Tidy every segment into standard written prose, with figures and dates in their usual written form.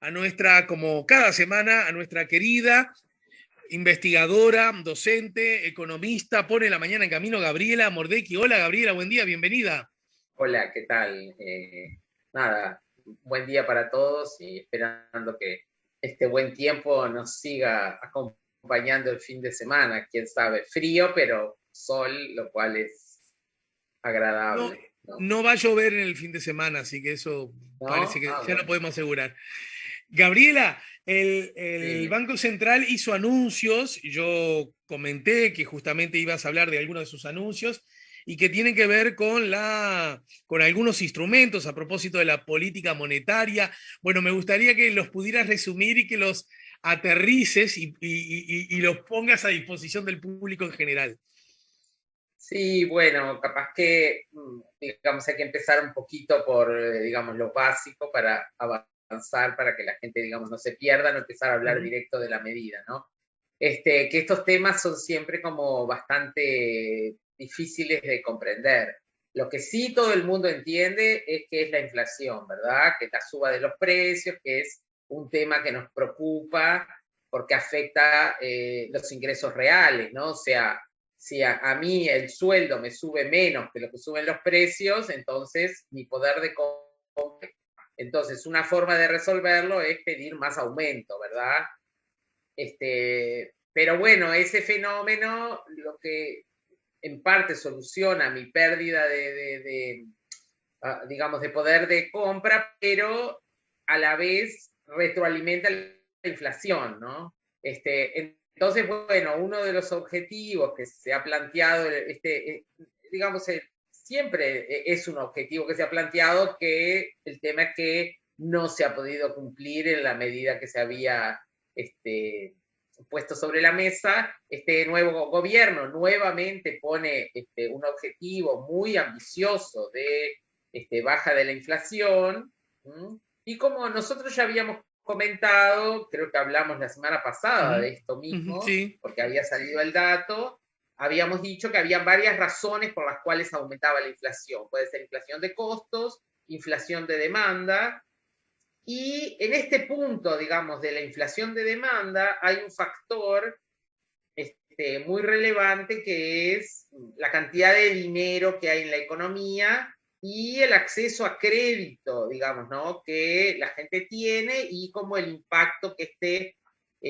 a nuestra, como cada semana, a nuestra querida investigadora, docente, economista, pone la mañana en camino, Gabriela Mordecki. Hola Gabriela, buen día, bienvenida. Hola, ¿qué tal? Nada, buen día para todos y esperando que este buen tiempo nos siga acompañando el fin de semana. Quién sabe, frío, pero sol, lo cual es No, agradable, ¿no? no va a llover en el fin de semana, así que eso parece ¿No? que Ah, ya lo bueno. podemos asegurar. Gabriela, el Sí, Banco Central hizo anuncios, y yo comenté que justamente ibas a hablar de algunos de sus anuncios y que tienen que ver con algunos instrumentos a propósito de la política monetaria. Bueno, me gustaría que los pudieras resumir y que los aterrices y los pongas a disposición del público en general. sí, bueno, capaz que, digamos, hay que empezar un poquito por, digamos, lo básico para avanzar, para que la gente, digamos, no se pierda, no empezar a hablar Ujú. directo de la medida, ¿no? Que estos temas son siempre como bastante difíciles de comprender. Lo que sí todo el mundo entiende es que es la inflación, ¿verdad? Que es la suba de los precios, que es un tema que nos preocupa porque afecta los ingresos reales, ¿no? O sea, si a mí el sueldo me sube menos que lo que suben los precios, entonces mi poder de compra. Entonces, una forma de resolverlo es pedir más aumento, ¿verdad? Pero bueno, ese fenómeno lo que en parte soluciona mi pérdida digamos, de poder de compra, pero a la vez retroalimenta la inflación, ¿no? Entonces, bueno, uno de los objetivos que se ha planteado, digamos, siempre es un objetivo que se ha planteado, que el tema es que no se ha podido cumplir en la medida que se había puesto sobre la mesa. Este nuevo gobierno nuevamente pone un objetivo muy ambicioso de baja de la inflación. ¿M? Y como nosotros ya habíamos comentado, creo que hablamos la semana pasada Ujú, de esto ujú, mismo, sí. porque había salido el dato, habíamos dicho que había varias razones por las cuales aumentaba la inflación. Puede ser inflación de costos, inflación de demanda, y en este punto, digamos, de la inflación de demanda, hay un factor muy relevante que es la cantidad de dinero que hay en la economía y el acceso a crédito, digamos, ¿no? Que la gente tiene y como el impacto que este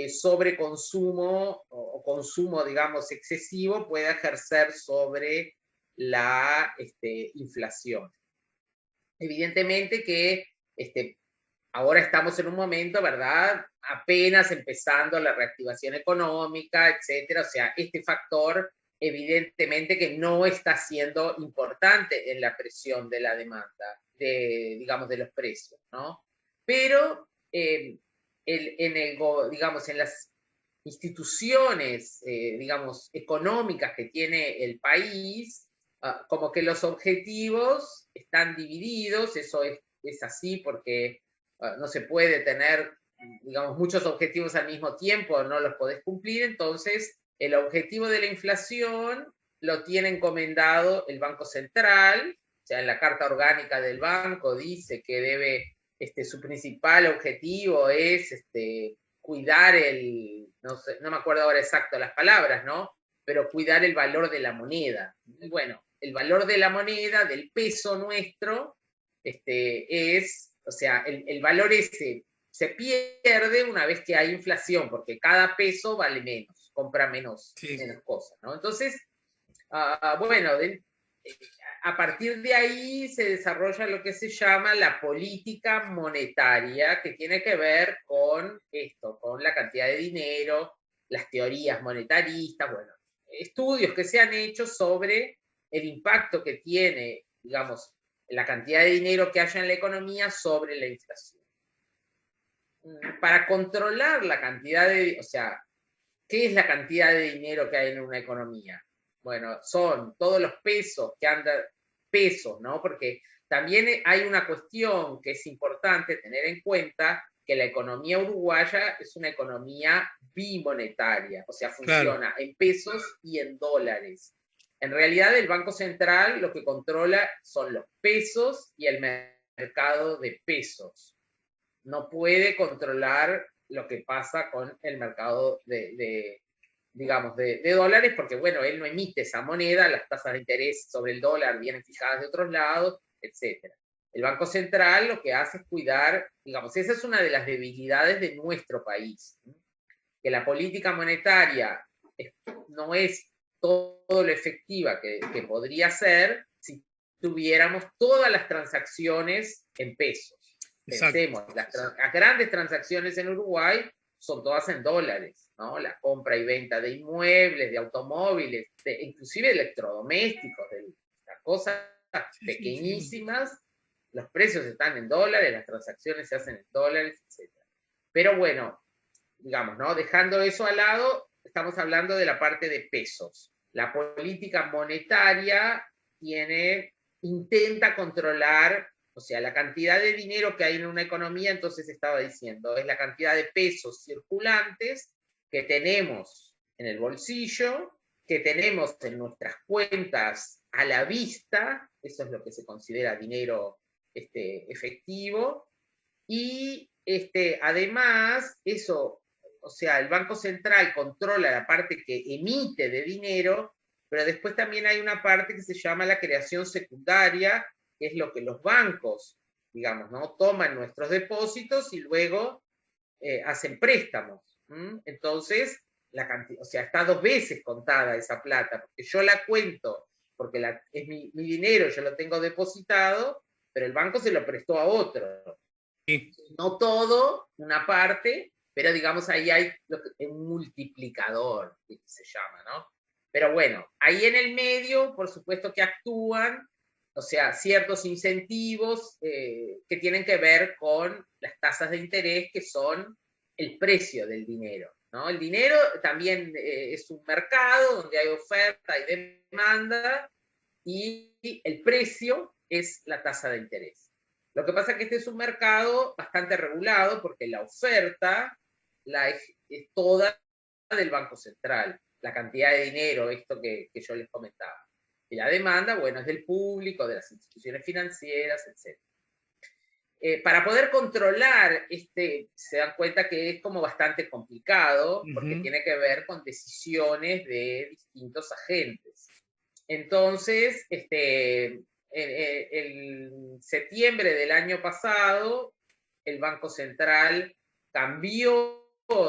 sobreconsumo o consumo, digamos, excesivo puede ejercer sobre la inflación. Evidentemente que ahora estamos en un momento, ¿verdad? Apenas empezando la reactivación económica, etcétera. O sea, este factor evidentemente que no está siendo importante en la presión de la demanda, digamos, de los precios, ¿no? Pero digamos, en las instituciones, digamos, económicas que tiene el país, como que los objetivos están divididos, eso es así porque no se puede tener, digamos, muchos objetivos al mismo tiempo, no los podés cumplir, entonces el objetivo de la inflación lo tiene encomendado el Banco Central, o sea, en la Carta Orgánica del Banco dice que su principal objetivo es cuidar no sé, no me acuerdo ahora exacto las palabras, ¿no? Pero cuidar el valor de la moneda. Y bueno, el valor de la moneda, del peso nuestro, o sea, el valor ese se pierde una vez que hay inflación, porque cada peso vale menos, compra Sí. menos cosas, ¿no? Entonces, bueno, a partir de ahí se desarrolla lo que se llama la política monetaria, que tiene que ver con esto, con la cantidad de dinero, las teorías monetaristas, bueno, estudios que se han hecho sobre el impacto que tiene, digamos, la cantidad de dinero que haya en la economía sobre la inflación. Para controlar la cantidad o sea, ¿qué es la cantidad de dinero que hay en una economía? Bueno, son todos los pesos que andan, pesos, ¿no? Porque también hay una cuestión que es importante tener en cuenta, que la economía uruguaya es una economía bimonetaria, o sea, Claro. funciona en pesos y en dólares. En realidad, el Banco Central lo que controla son los pesos y el mercado de pesos. no puede controlar lo que pasa con el mercado digamos, de dólares, porque bueno, él no emite esa moneda, las tasas de interés sobre el dólar vienen fijadas de otros lados, etc. El Banco Central lo que hace es cuidar, digamos, esa es una de las debilidades de nuestro país, ¿no? Que la política monetaria no es todo lo efectiva que podría ser si tuviéramos todas las transacciones en pesos. Exacto. Pensemos, las grandes transacciones en Uruguay son todas en dólares, ¿no? La compra y venta de inmuebles, de automóviles, inclusive de electrodomésticos, de las cosas Sí, sí, sí. pequeñísimas, los precios están en dólares, las transacciones se hacen en dólares, etc. Pero bueno, digamos, ¿no? Dejando eso al lado, estamos hablando de la parte de pesos. La política monetaria intenta controlar, o sea, la cantidad de dinero que hay en una economía, entonces estaba diciendo, es la cantidad de pesos circulantes que tenemos en el bolsillo, que tenemos en nuestras cuentas a la vista, eso es lo que se considera dinero efectivo, y además, eso, o sea, el Banco Central controla la parte que emite de dinero, pero después también hay una parte que se llama la creación secundaria, que es lo que los bancos, digamos, ¿no? Toman nuestros depósitos y luego hacen préstamos. Entonces, o sea, está dos veces contada esa plata, porque yo la cuento, porque es mi dinero, yo lo tengo depositado, pero el banco se lo prestó a otro. Sí. No todo, una parte, pero digamos ahí hay un multiplicador, que se llama, ¿no? Pero bueno, ahí en el medio, por supuesto que actúan, o sea, ciertos incentivos que tienen que ver con las tasas de interés, que son el precio del dinero, ¿no? El dinero también es un mercado donde hay oferta y demanda, y el precio es la tasa de interés. Lo que pasa es que este es un mercado bastante regulado porque la oferta es toda del Banco Central, la cantidad de dinero, esto que yo les comentaba. Y la demanda, bueno, es del público, de las instituciones financieras, etc. Para poder controlar, se dan cuenta que es como bastante complicado porque tiene que ver con decisiones de distintos agentes. Entonces, en septiembre del año pasado, el Banco Central cambió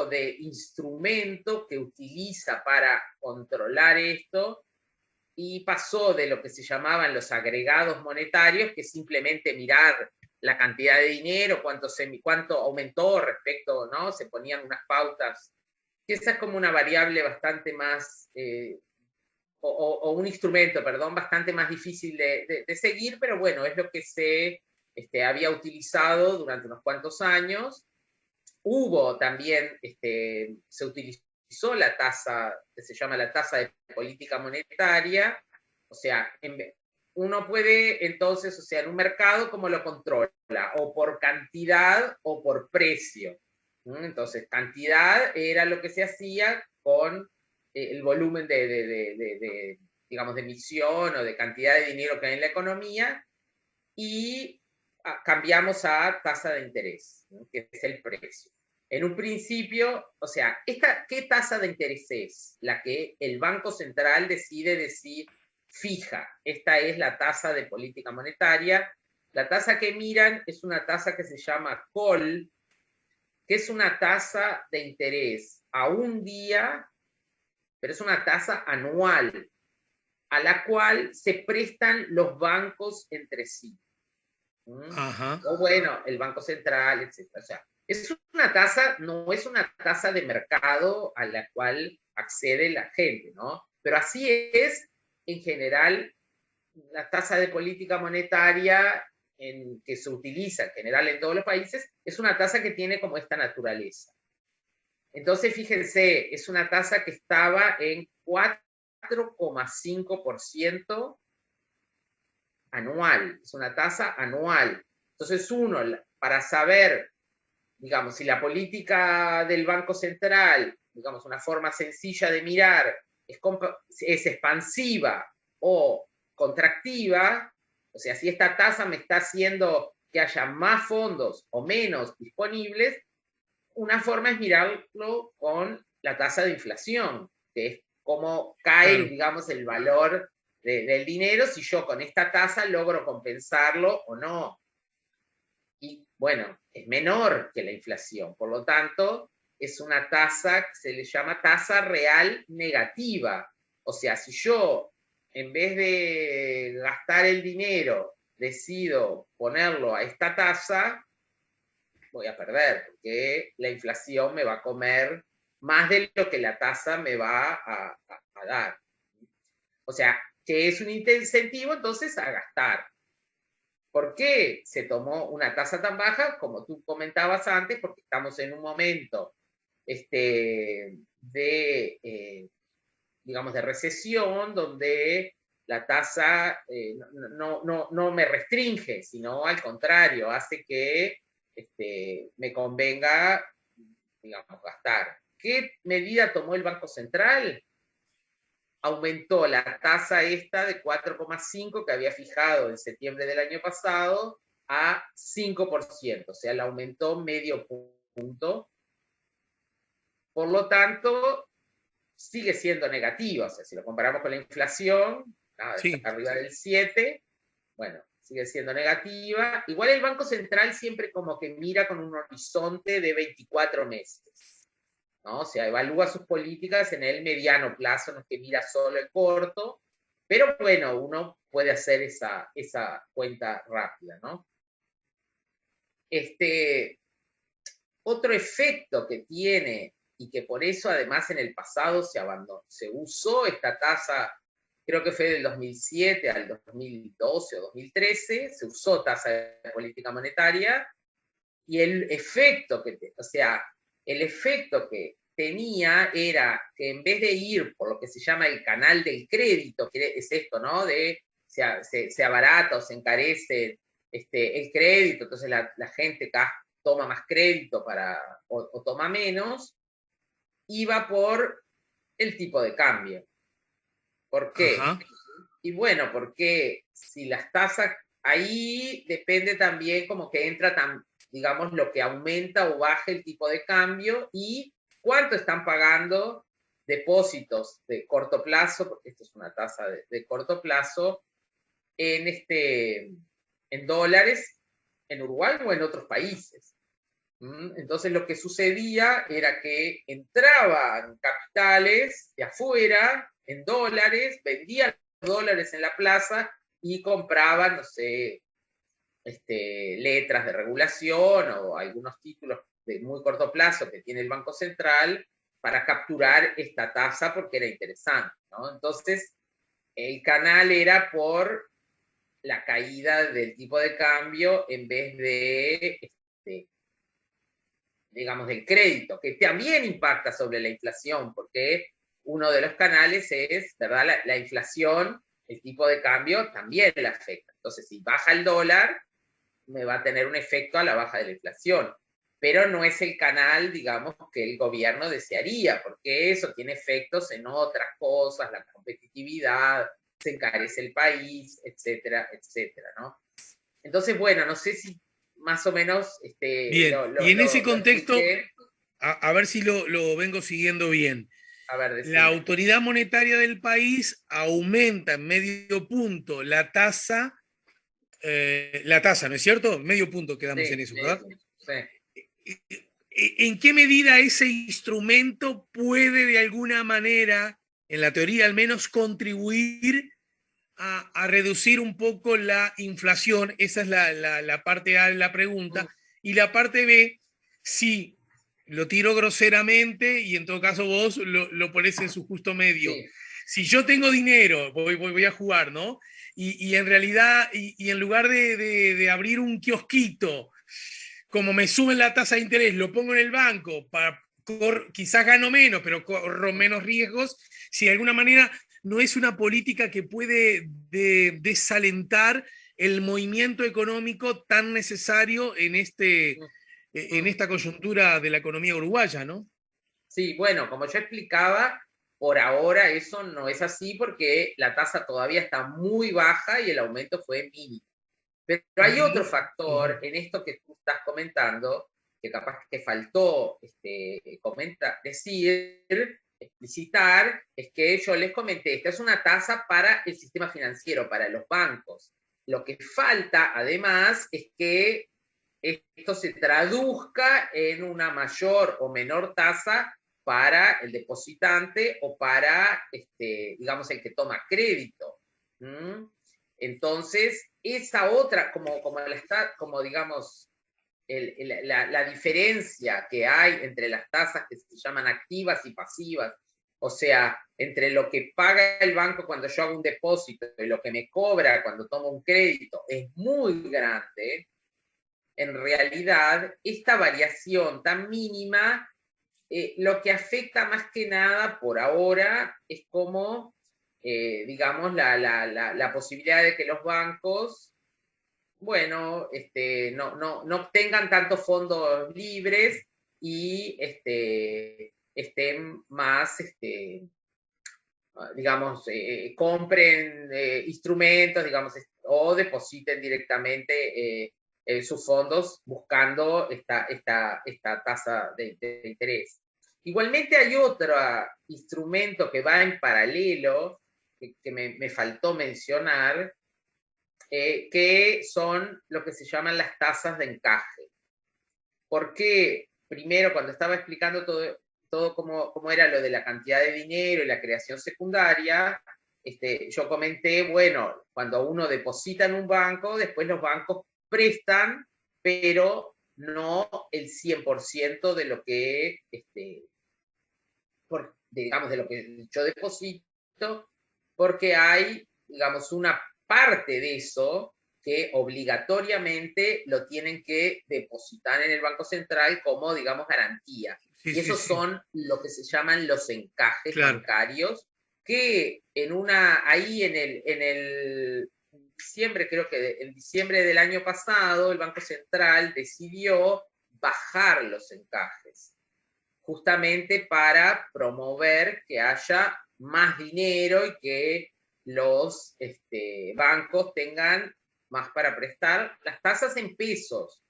de instrumento que utiliza para controlar esto y pasó de lo que se llamaban los agregados monetarios, que simplemente mirar la cantidad de dinero, cuánto aumentó respecto, ¿no? Se ponían unas pautas, que esa es como una variable bastante más o un instrumento, perdón, bastante más difícil de seguir, pero bueno, es lo que se había utilizado durante unos cuantos años. Hubo también, se utilizó la tasa, que se llama la tasa de política monetaria, o sea, uno puede entonces, o sea, en un mercado, ¿cómo lo controla? O por cantidad o por precio. Entonces, cantidad era lo que se hacía con el volumen digamos, de emisión o de cantidad de dinero que hay en la economía, y cambiamos a tasa de interés, ¿no? Que es el precio. En un principio, o sea, ¿qué tasa de interés es? La que el Banco Central decide decir, fija, esta es la tasa de política monetaria. La tasa que miran es una tasa que se llama COL, que es una tasa de interés a un día, pero es una tasa anual, a la cual se prestan los bancos entre sí. Ajá. O bueno, el Banco Central, etc. O sea, es una tasa, no es una tasa de mercado a la cual accede la gente, ¿no? Pero así es, en general, la tasa de política monetaria que se utiliza en general en todos los países, es una tasa que tiene como esta naturaleza. Entonces, fíjense, es una tasa que estaba en 4,5% anual, es una tasa anual. Entonces uno, para saber, digamos, si la política del Banco Central, digamos, una forma sencilla de mirar, es expansiva o contractiva, o sea, si esta tasa me está haciendo que haya más fondos o menos disponibles, una forma es mirarlo con la tasa de inflación, que es cómo cae, Claro, digamos, el valor del dinero, si yo con esta tasa logro compensarlo o no. Y bueno, es menor que la inflación, por lo tanto, es una tasa que se le llama tasa real negativa. O sea, si yo, en vez de gastar el dinero, decido ponerlo a esta tasa, voy a perder, porque la inflación me va a comer más de lo que la tasa me va a dar. O sea, que es un incentivo entonces a gastar. ¿Por qué se tomó una tasa tan baja? Como tú comentabas antes, porque estamos en un momento digamos, de recesión, donde la tasa no me restringe, sino al contrario, hace que me convenga, digamos, gastar. ¿Qué medida tomó el Banco Central? Aumentó la tasa esta de 4,5 que había fijado en septiembre del año pasado a 5%, o sea, la aumentó medio punto. Por lo tanto, sigue siendo negativa, o sea, si lo comparamos con la inflación, está sí. arriba del 7, bueno, sigue siendo negativa. Igual el Banco Central siempre como que mira con un horizonte de 24 meses, ¿no? O sea, evalúa sus políticas en el mediano plazo, no es que mira solo el corto, pero bueno, uno puede hacer esa cuenta rápida, ¿no? Otro efecto que tiene y que por eso además en el pasado se usó esta tasa, creo que fue del 2007 al 2012 o 2013, se usó tasa de política monetaria, y el efecto o sea, el efecto que tenía era que en vez de ir por lo que se llama el canal del crédito, que es esto, ¿no? De se abarata o se encarece el crédito, entonces la gente toma más crédito o toma menos, iba por el tipo de cambio. ¿Por qué? Ajá. Y bueno, porque si las tasas, ahí depende también como que entra digamos, lo que aumenta o baja el tipo de cambio y cuánto están pagando depósitos de corto plazo, porque esto es una tasa de corto plazo, en dólares, en Uruguay o en otros países. Entonces lo que sucedía era que entraban capitales de afuera en dólares, vendían dólares en la plaza y compraban, no sé, letras de regulación o algunos títulos de muy corto plazo que tiene el Banco Central para capturar esta tasa porque era interesante, ¿no? Entonces, el canal era por la caída del tipo de cambio en vez de, digamos, del crédito, que también impacta sobre la inflación, porque uno de los canales es, ¿verdad? La inflación, el tipo de cambio también la afecta. Entonces, si baja el dólar, me va a tener un efecto a la baja de la inflación, pero no es el canal, digamos, que el gobierno desearía, porque eso tiene efectos en otras cosas, la competitividad, se encarece el país, etcétera, etcétera, ¿no? Entonces, bueno, no sé si más o menos Bien. Y en ese lo contexto, expliqué. a ver si lo vengo siguiendo bien. A ver, La decime. autoridad monetaria del país aumenta en medio punto la tasa, ¿no es cierto? Medio punto quedamos en Sí, eso, medio ¿verdad? punto. Sí. ¿En qué medida ese instrumento puede de alguna manera, en la teoría al menos, contribuir a reducir un poco la inflación? Esa es la parte A de la pregunta. Y la parte B, si lo tiro groseramente y en todo caso vos lo pones en su justo medio. Sí, Si yo tengo dinero, voy a jugar, ¿no? Y en realidad, y en lugar de abrir un kiosquito, como me suben la tasa de interés, lo pongo en el banco, quizás gano menos, pero corro menos riesgos, si de alguna manera no es una política que puede desalentar el movimiento económico tan necesario en esta coyuntura de la economía uruguaya, ¿no? sí, bueno, como yo explicaba, por ahora eso no es así porque la tasa todavía está muy baja y el aumento fue mínimo. Pero hay otro factor en esto que tú estás comentando, que capaz que faltó explicitar, es que yo les comenté, esta es una tasa para el sistema financiero, para los bancos. Lo que falta, además, es que esto se traduzca en una mayor o menor tasa para el depositante o para, digamos, el que toma crédito. ¿Mm? Entonces, esa otra, como digamos, la diferencia que hay entre las tasas que se llaman activas y pasivas, o sea, entre lo que paga el banco cuando yo hago un depósito y lo que me cobra cuando tomo un crédito, es muy grande. En realidad, esta variación tan mínima, lo que afecta más que nada por ahora es como, digamos, la posibilidad de que los bancos, bueno, no obtengan tantos fondos libres y estén más, digamos, compren instrumentos, digamos, o depositen directamente sus fondos buscando esta tasa de interés. Igualmente hay otro instrumento que va en paralelo, que me faltó mencionar, que son lo que se llaman las tasas de encaje. Porque primero, cuando estaba explicando todo cómo era lo de la cantidad de dinero y la creación secundaria, yo comenté, bueno, cuando uno deposita en un banco, después los bancos prestan, pero no el 100% de lo que, digamos, de lo que yo deposito, porque hay, digamos, una parte de eso que obligatoriamente lo tienen que depositar en el Banco Central como, digamos, garantía. Sí, Y sí, esos sí. son lo que se llaman los encajes Claro. bancarios, que ahí en el diciembre, creo que en diciembre del año pasado, el Banco Central decidió bajar los encajes, justamente para promover que haya más dinero y que los bancos tengan más para prestar las tasas en pesos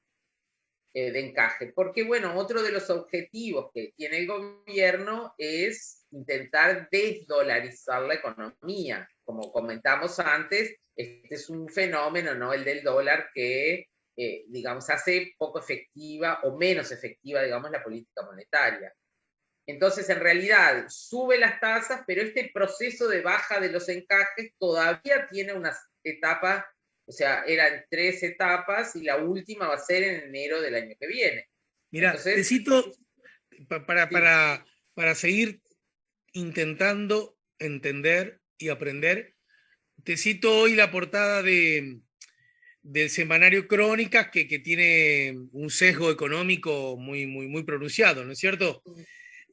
de encaje. Porque, bueno, otro de los objetivos que tiene el gobierno es intentar desdolarizar la economía. Como comentamos antes, este es un fenómeno, ¿no? El del dólar que, digamos, hace poco efectiva o menos efectiva, digamos, la política monetaria. Entonces, en realidad, sube las tasas, pero este proceso de baja de los encajes todavía tiene unas etapas, o sea, eran 3 etapas y la última va a ser en enero del año que viene. Mira, te Entonces, cito para, sí, para seguir intentando entender y aprender. Te cito hoy la portada del semanario Crónicas, que tiene un sesgo económico muy pronunciado, ¿no es cierto?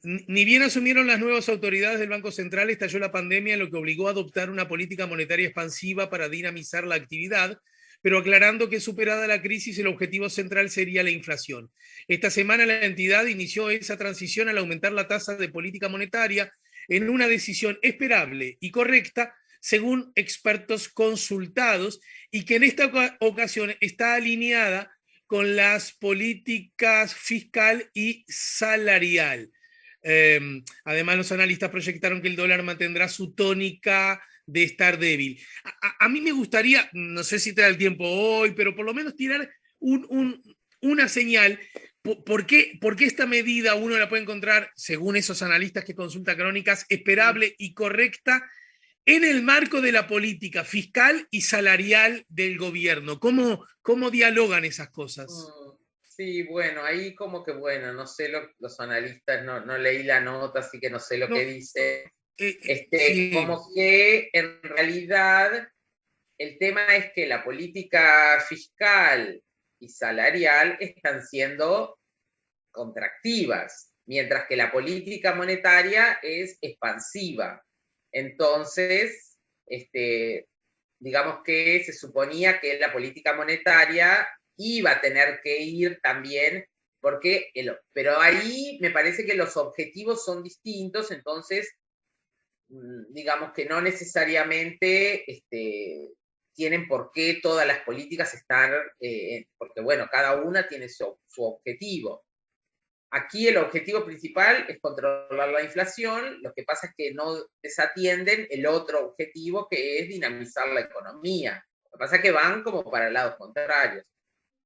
Ni bien asumieron las nuevas autoridades del Banco Central, estalló la pandemia, lo que obligó a adoptar una política monetaria expansiva para dinamizar la actividad, pero aclarando que superada la crisis el objetivo central sería la inflación. Esta semana la entidad inició esa transición al aumentar la tasa de política monetaria en una decisión esperable y correcta según expertos consultados y que en esta ocasión está alineada con las políticas fiscal y salarial. Además, los analistas proyectaron que el dólar mantendrá su tónica de estar débil. A mí me gustaría, no sé si te da el tiempo hoy, pero por lo menos tirar una señal. ¿Por qué esta medida uno la puede encontrar, según esos analistas que consulta Crónicas, esperable y correcta en el marco de la política fiscal y salarial del gobierno? ¿Cómo dialogan esas cosas? sí, bueno, ahí como que, bueno, no sé, los analistas, no leí la nota, así que no sé lo que No, dice. sí, Como que en realidad el tema es que la política fiscal y salarial están siendo contractivas, mientras que la política monetaria es expansiva. Entonces, digamos que se suponía que la política monetaria iba a tener que ir también, pero ahí me parece que los objetivos son distintos, entonces digamos que no necesariamente tienen por qué todas las políticas están, porque bueno, cada una tiene su objetivo. Aquí el objetivo principal es controlar la inflación, lo que pasa es que no desatienden el otro objetivo que es dinamizar la economía. Lo que pasa es que van como para lados contrarios.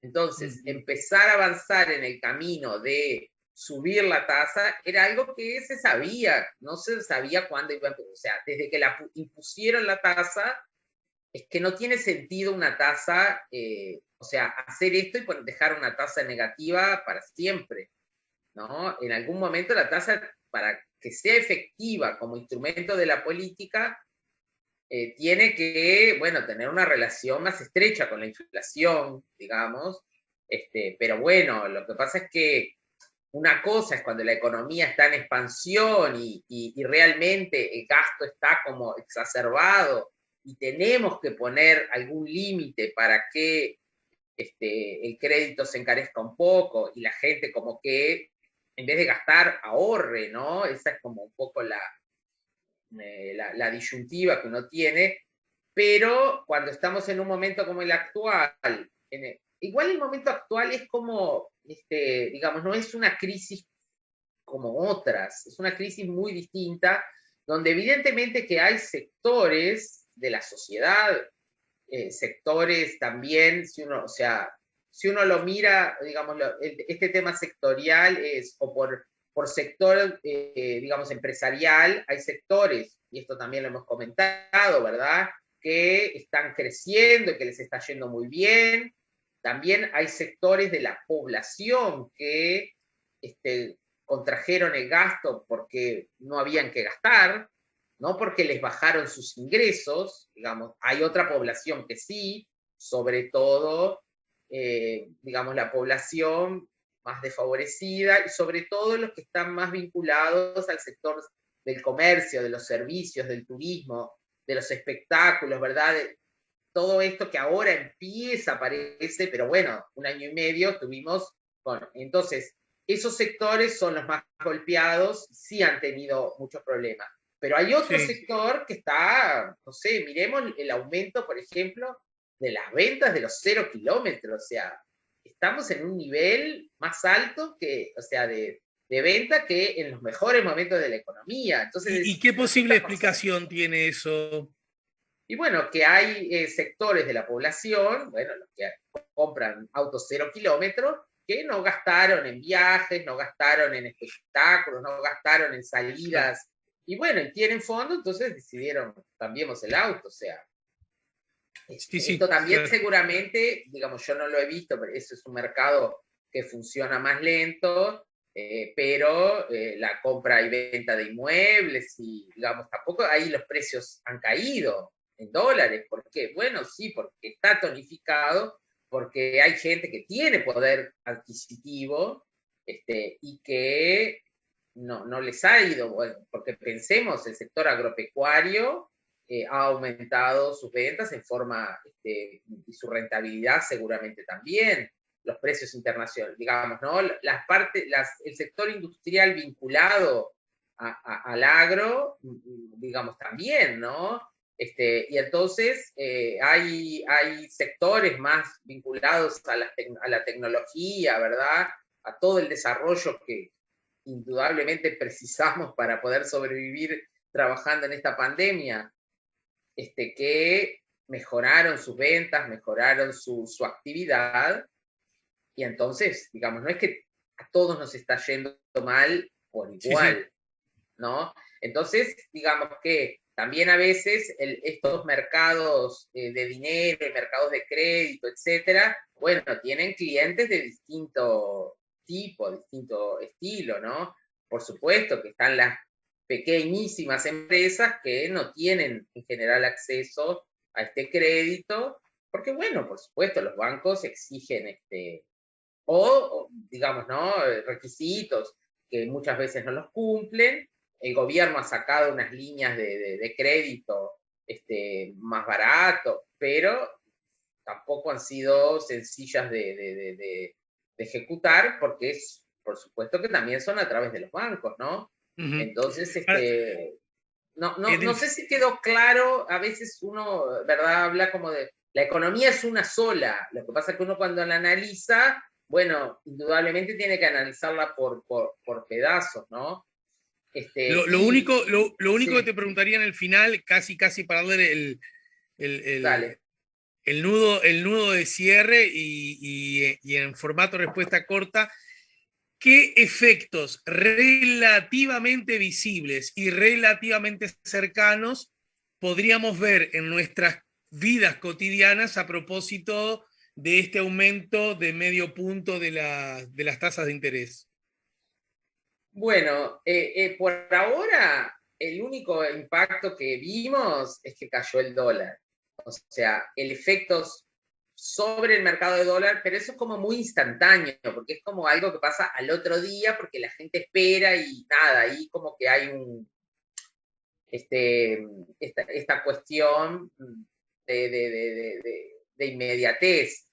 Entonces, empezar a avanzar en el camino de subir la tasa era algo que se sabía, no se sabía cuándo iba a empezar. O sea, desde que impusieron la tasa, es que no tiene sentido una tasa, o sea, hacer esto y dejar una tasa negativa para siempre, ¿no? En algún momento la tasa, para que sea efectiva como instrumento de la política, tiene que, bueno, tener una relación más estrecha con la inflación, digamos, pero bueno, lo que pasa es que una cosa es cuando la economía está en expansión y realmente el gasto está como exacerbado y tenemos que poner algún límite para que el crédito se encarezca un poco y la gente como que en vez de gastar ahorre, ¿no? Esa es como un poco la disyuntiva que uno tiene, pero cuando estamos en un momento como el actual, igual el momento actual es como, digamos, no es una crisis como otras, es una crisis muy distinta, donde evidentemente que hay sectores de la sociedad, sectores también, si uno, o sea, si uno lo mira, digamos, este tema sectorial es o por sector, digamos, empresarial, hay sectores, y esto también lo hemos comentado, ¿verdad?, que están creciendo y que les está yendo muy bien. También hay sectores de la población que contrajeron el gasto porque no habían que gastar, no porque les bajaron sus ingresos, digamos, hay otra población que sí, sobre todo, digamos, la población más desfavorecida y sobre todo los que están más vinculados al sector del comercio, de los servicios, del turismo, de los espectáculos, ¿verdad? Todo esto que ahora empieza, parece, pero bueno, un año y medio estuvimos con. Entonces, esos sectores son los más golpeados, sí han tenido muchos problemas. Pero hay otro sector que está, no sé, miremos el aumento, por ejemplo, de las ventas de los 0 kilómetros. O sea, estamos en un nivel más alto que, o sea, de venta que en los mejores momentos de la economía. Entonces, ¿Y qué ¿qué posible está pasando? explicación tiene eso? Y bueno, que hay sectores de la población, bueno, los que compran autos 0 kilómetros, que no gastaron en viajes, no gastaron en espectáculos, no gastaron en salidas, y bueno, tienen fondo, entonces decidieron, cambiemos el auto, o sea, esto también Claro. seguramente, digamos, yo no lo he visto, pero eso es un mercado que funciona más lento, pero la compra y venta de inmuebles y, digamos, tampoco ahí los precios han caído en dólares. ¿Por qué? Bueno, sí, porque está tonificado, porque hay gente que tiene poder adquisitivo y que no les ha ido, bueno, porque pensemos, el sector agropecuario ha aumentado sus ventas en forma, y su rentabilidad seguramente también, los precios internacionales, digamos, ¿no? El sector industrial vinculado al agro, digamos, también, ¿no? Y entonces hay sectores más vinculados a la tecnología, ¿verdad? A todo el desarrollo que indudablemente precisamos para poder sobrevivir trabajando en esta pandemia, que mejoraron sus ventas, mejoraron su actividad, y entonces, digamos, no es que a todos nos está yendo mal por Sí, sí. igual, ¿no? Entonces, digamos que también a veces estos mercados de dinero, mercados de crédito, etcétera, bueno, tienen clientes de distinto tipo, distinto estilo, ¿no? Por supuesto que están las pequeñísimas empresas que no tienen en general acceso a este crédito, porque bueno, por supuesto, los bancos exigen digamos, ¿no? Requisitos que muchas veces no los cumplen. El gobierno ha sacado unas líneas de crédito más barato, pero tampoco han sido sencillas de ejecutar, porque por supuesto que también son a través de los bancos, ¿no? Ujú. Entonces, Ahora, no en el, sé si quedó claro, a veces uno, ¿verdad?, habla como de la economía es una sola. Lo que pasa es que uno cuando la analiza, bueno, indudablemente tiene que analizarla por pedazos, ¿no? Lo único que Sí, te preguntaría en el final, casi para darle el, el- dale. el nudo de cierre y en formato respuesta corta, ¿qué efectos relativamente visibles y relativamente cercanos podríamos ver en nuestras vidas cotidianas a propósito de este aumento de medio punto de las tasas de interés? Bueno, por ahora el único impacto que vimos es que cayó el dólar. O sea, el efecto sobre el mercado de dólar, pero eso es como muy instantáneo, porque es como algo que pasa al otro día, porque la gente espera y nada, ahí como que hay esta cuestión de inmediatez.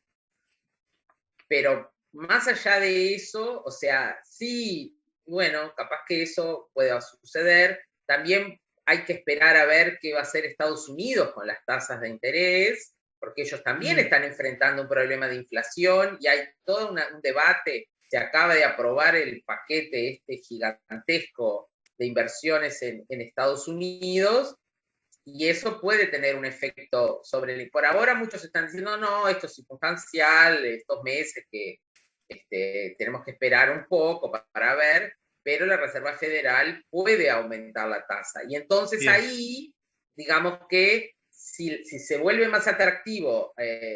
Pero más allá de eso, o sea, sí, bueno, capaz que eso pueda suceder. También hay que esperar a ver qué va a hacer Estados Unidos con las tasas de interés, porque ellos también están enfrentando un problema de inflación y hay todo un debate. Se acaba de aprobar el paquete este gigantesco de inversiones en Estados Unidos y eso puede tener un efecto sobre el... Por ahora muchos están diciendo, no, esto es circunstancial, estos meses que tenemos que esperar un poco para ver, pero la Reserva Federal puede aumentar la tasa. Y entonces Bien. ahí, digamos que si se vuelve más atractivo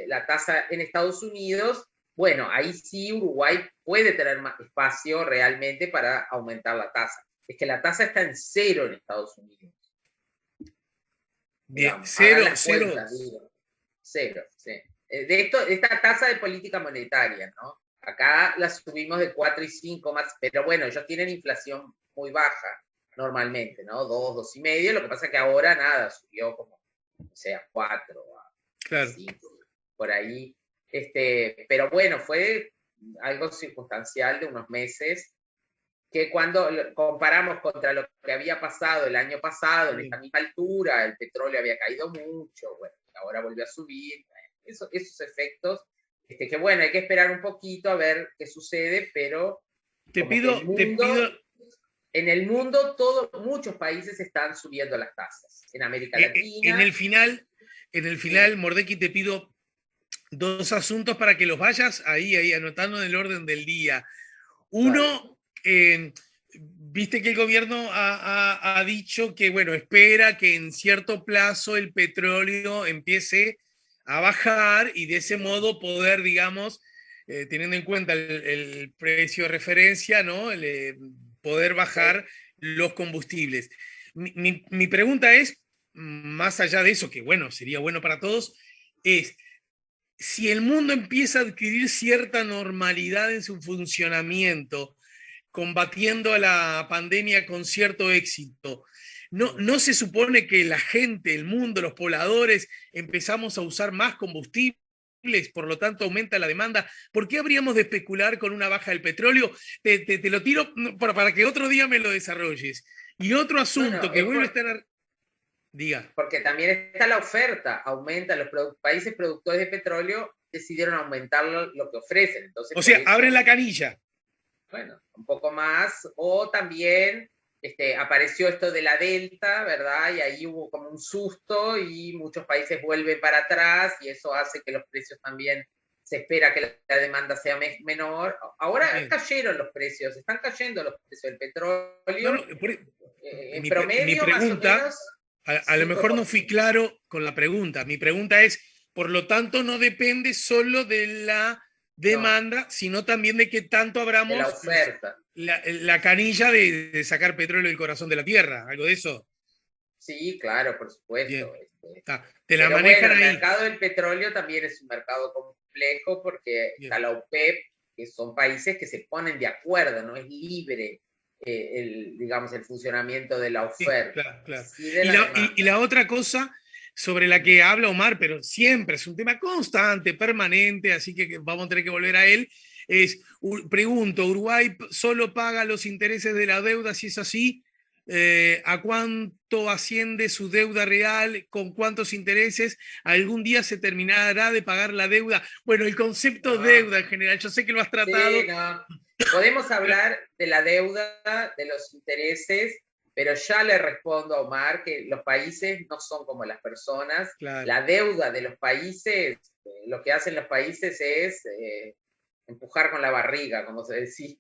la tasa en Estados Unidos, bueno, ahí sí Uruguay puede tener más espacio realmente para aumentar la tasa. Es que la tasa está en cero en Estados Unidos. Bien, Digamos, hagan cero, las cero. cuentas, digo. Cero, sí. Esta tasa de política monetaria, ¿no? Acá la subimos de 4 y 5 más, pero bueno, ellos tienen inflación muy baja normalmente, ¿no? 2, 2,5. Lo que pasa es que ahora nada, subió como, o sea, 4 a Claro. 5, por ahí. Pero bueno, fue algo circunstancial de unos meses que cuando comparamos contra lo que había pasado el año pasado, en esta Bien. misma altura, el petróleo había caído mucho, bueno, ahora volvió a subir, esos efectos, que bueno, hay que esperar un poquito a ver qué sucede, pero Te como que pido, te pido, en el mundo, muchos países están subiendo las tasas. En América en Latina, el final, sí, Mordecki, te pido dos asuntos para que los vayas ahí anotando en el orden del día. dale. Uno, viste que el gobierno ha dicho que, bueno, espera que en cierto plazo el petróleo empiece a bajar y de ese modo poder, digamos, teniendo en cuenta el precio de referencia, ¿no? Poder Sí. bajar los combustibles. Mi pregunta es, más allá de eso, que bueno, sería bueno para todos, es si el mundo empieza a adquirir cierta normalidad en su funcionamiento, combatiendo a la pandemia con cierto éxito, ¿no se supone que la gente, el mundo, los pobladores, empezamos a usar más combustibles? Por lo tanto, aumenta la demanda. ¿Por qué habríamos de especular con una baja del petróleo? Te lo tiro para que otro día me lo desarrolles. Y otro No, asunto no, que vuelve a estar... Diga. porque también está la oferta, aumenta, los países productores de petróleo decidieron aumentar lo que ofrecen, entonces O por sea, abren eso, la canilla. bueno, un poco más, o también apareció esto de la Delta, ¿verdad? Y ahí hubo como un susto y muchos países vuelven para atrás y eso hace que los precios también, se espera que la demanda sea menor. Ahora Bien. cayeron los precios, están cayendo los precios del No, no, petróleo, en mi promedio más o pregunta, menos a lo mejor no 5%. fui claro con la pregunta. Mi pregunta es, por lo tanto, no depende solo de la No, demanda, sino también de que tanto de la abramos oferta. la canilla de sacar petróleo del corazón de la tierra. ¿Algo de eso? Sí, claro, por Bien. supuesto. Te la Pero bueno, manejan el ahí. mercado del petróleo también es un mercado complejo porque está Bien. la OPEP, que son países que se ponen de acuerdo, no es libre digamos, el funcionamiento de la Sí, oferta, claro, claro. sí de la Y demanda. la otra cosa sobre la que habla Omar, pero siempre es un tema constante, permanente, así que vamos a tener que volver a él, es, pregunto, ¿Uruguay solo paga los intereses de la deuda si es así? a cuánto asciende su deuda real, con cuántos intereses, algún día se terminará de pagar la deuda. Bueno, el concepto No, deuda en general, yo sé que lo has tratado. sí, no. Podemos hablar de la deuda, de los intereses, pero ya le respondo a Omar que los países no son como las personas. Claro, La deuda de los países, lo que hacen los países es empujar con la barriga, como se decía,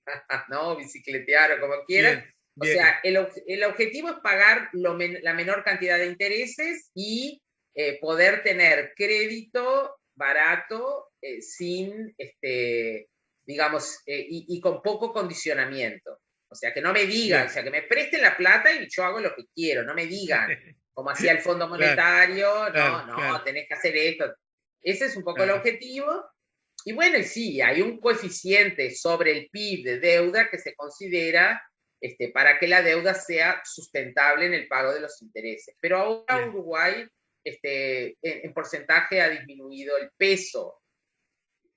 ¿no? Bicicletear o como quieran. bien, O bien, sea, el objetivo es pagar la menor cantidad de intereses y poder tener crédito barato sin, digamos, y con poco condicionamiento. O sea, que no me digan, o bien. sea, que me presten la plata y yo hago lo que quiero, no me digan, como hacía el Fondo Claro, Monetario, claro, no, no, claro, tenés que hacer esto. Ese es un poco el claro. objetivo. Y bueno, sí, hay un coeficiente sobre el PIB de deuda que se considera para que la deuda sea sustentable en el pago de los intereses. Pero ahora Bien, Uruguay en porcentaje ha disminuido el peso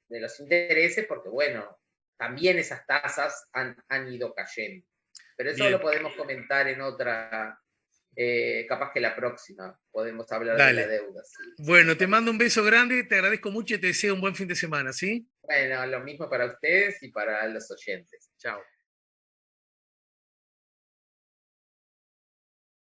de los intereses porque, bueno, también esas tasas han ido cayendo. Pero eso lo bien. podemos comentar en otra, capaz que la próxima podemos hablar de la Dale. deuda, si les Bueno, te parece. mando un beso grande, te agradezco mucho y te deseo un buen fin de semana, ¿sí? Bueno, lo mismo para ustedes y para los oyentes. Chao.